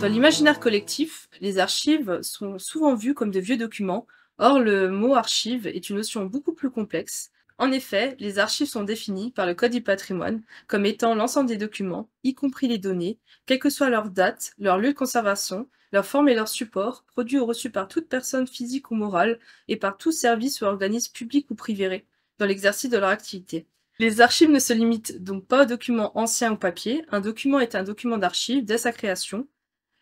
Dans l'imaginaire collectif, les archives sont souvent vues comme de vieux documents. Or, le mot archive est une notion beaucoup plus complexe. En effet, les archives sont définies par le Code du patrimoine comme étant l'ensemble des documents, y compris les données, quelle que soit leur date, leur lieu de conservation, leur forme et leur support, produits ou reçus par toute personne physique ou morale et par tout service ou organisme public ou privé dans l'exercice de leur activité. Les archives ne se limitent donc pas aux documents anciens ou papier. Un document est un document d'archive dès sa création.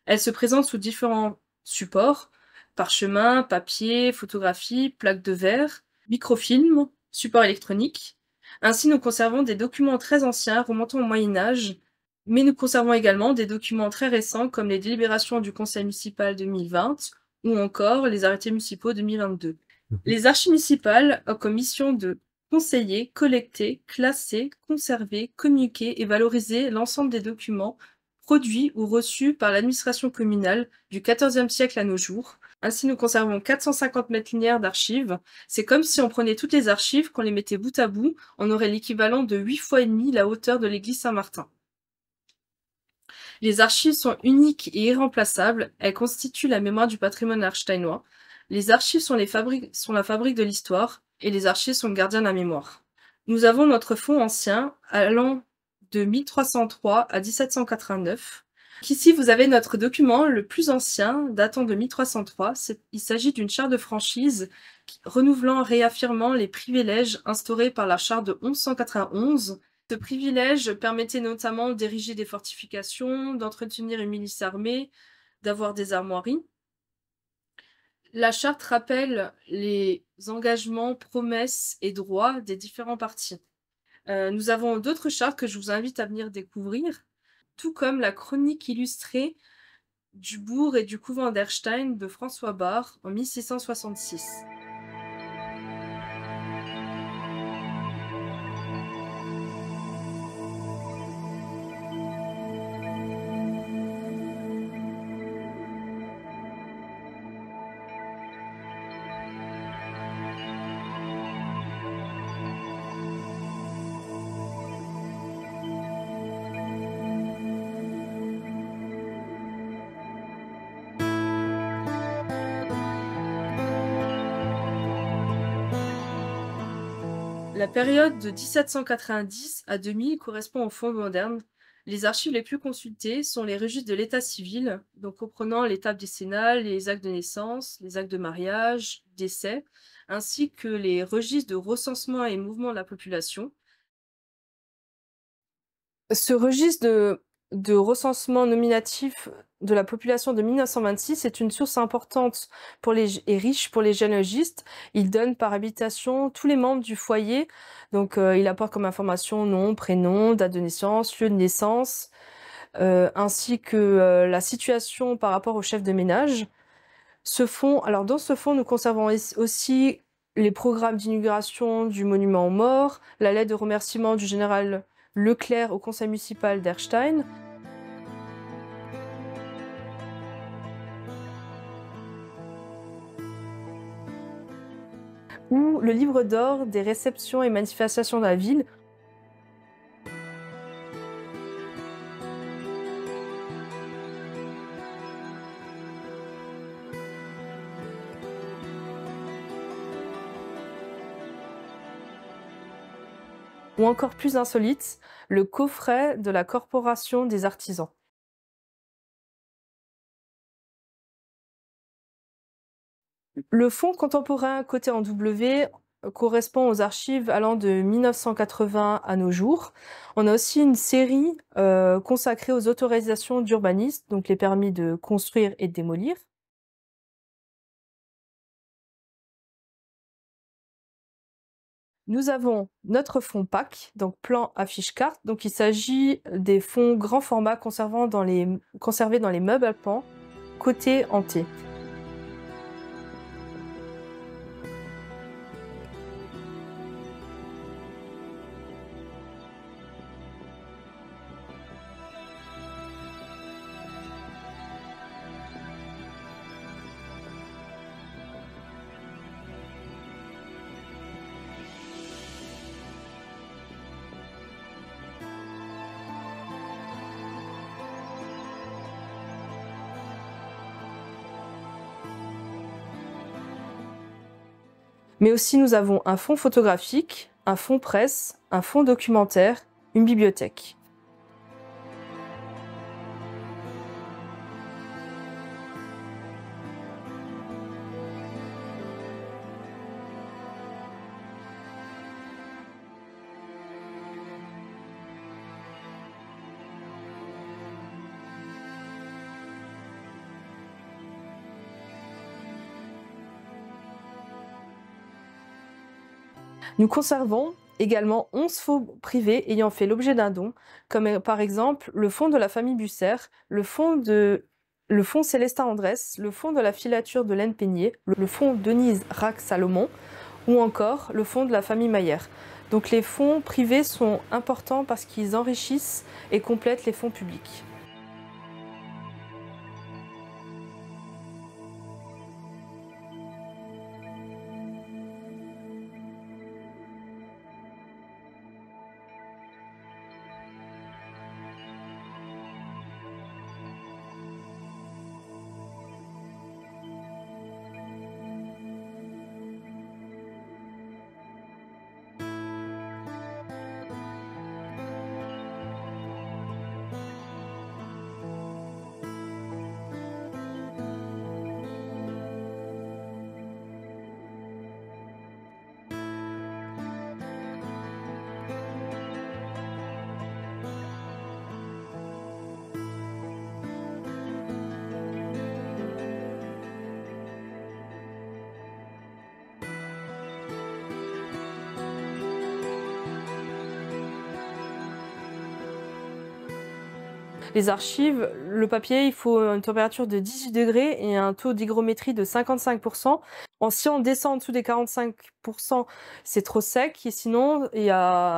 Elle se présente sous différents supports: parchemin, papier, photographie, plaque de verre, microfilm, support électronique. Ainsi, nous conservons des documents très anciens remontant au Moyen Âge, mais nous conservons également des documents très récents comme les délibérations du Conseil municipal 2020 ou encore les arrêtés municipaux 2022. Les archives municipales ont comme mission de conseiller, collecter, classer, conserver, communiquer et valoriser l'ensemble des documents produits ou reçus par l'administration communale du XIVe siècle à nos jours. Ainsi, nous conservons 450 mètres linéaires d'archives. C'est comme si on prenait toutes les archives, qu'on les mettait bout à bout, on aurait l'équivalent de 8 fois et demi la hauteur de l'église Saint-Martin. Les archives sont uniques et irremplaçables, elles constituent la mémoire du patrimoine arsteinois. Les archives sont la fabrique de l'histoire, et les archives sont le gardien de la mémoire. Nous avons notre fonds ancien, allant de 1303 à 1789. Ici, vous avez notre document le plus ancien, datant de 1303. Il s'agit d'une charte de franchise renouvelant, réaffirmant les privilèges instaurés par la charte de 1191. Ce privilège permettait notamment d'ériger des fortifications, d'entretenir une milice armée, d'avoir des armoiries. La charte rappelle les engagements, promesses et droits des différents partis. Nous avons d'autres chartes que je vous invite à venir découvrir, tout comme la chronique illustrée du bourg et du couvent d'Erstein de François Barre en 1666. La période de 1790 à 2000 correspond au Fonds moderne. Les archives les plus consultées sont les registres de l'état civil, donc comprenant l'étape décennale, les actes de naissance, les actes de mariage, décès, ainsi que les registres de recensement et mouvement de la population. Ce registre de recensement nominatif de la population de 1926 est une source importante et riche pour les généalogistes. Il donne par habitation tous les membres du foyer. Donc, il apporte comme information nom, prénom, date de naissance, lieu de naissance, ainsi que la situation par rapport au chef de ménage. Alors dans ce fonds, nous conservons aussi les programmes d'inauguration du monument aux morts, la lettre de remerciement du général Leclerc au conseil municipal d'Erstein. Ou le livre d'or des réceptions et manifestations de la ville. Ou encore plus insolite, le coffret de la Corporation des artisans. Le fonds contemporain coté en W correspond aux archives allant de 1980 à nos jours. On a aussi une série consacrée aux autorisations d'urbanisme, donc les permis de construire et de démolir. Nous avons notre fonds PAC, donc plan affiche carte. Donc il s'agit des fonds grand format conservés dans les meubles à pan, cotés en T. Mais aussi nous avons un fonds photographique, un fonds presse, un fonds documentaire, une bibliothèque. Nous conservons également 11 fonds privés ayant fait l'objet d'un don, comme par exemple le fonds de la famille Busser, le fonds Célestin Andrès, le fonds de la filature de laine Peigné, le fonds Denise Rack-Salomon ou encore le fonds de la famille Mayer. Donc les fonds privés sont importants parce qu'ils enrichissent et complètent les fonds publics. Les archives, le papier, il faut une température de 18 degrés et un taux d'hygrométrie de 55%. Si on descend en dessous des 45%, c'est trop sec. Et sinon,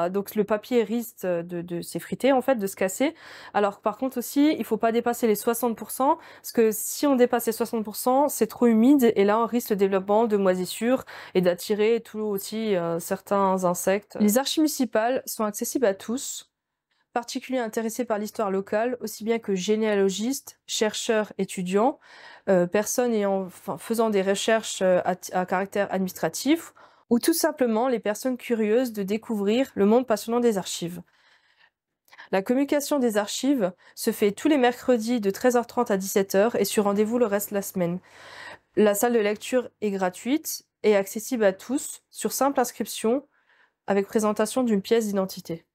donc le papier risque de s'effriter, en fait, de se casser. Alors par contre aussi, il ne faut pas dépasser les 60%, parce que si on dépasse les 60%, c'est trop humide et là, on risque le développement de moisissures et d'attirer tout aussi certains insectes. Les archives municipales sont accessibles à tous, particuliers intéressés par l'histoire locale, aussi bien que généalogistes, chercheurs, étudiants, personnes faisant des recherches à caractère administratif, ou tout simplement les personnes curieuses de découvrir le monde passionnant des archives. La communication des archives se fait tous les mercredis de 13h30 à 17h et sur rendez-vous le reste de la semaine. La salle de lecture est gratuite et accessible à tous sur simple inscription avec présentation d'une pièce d'identité.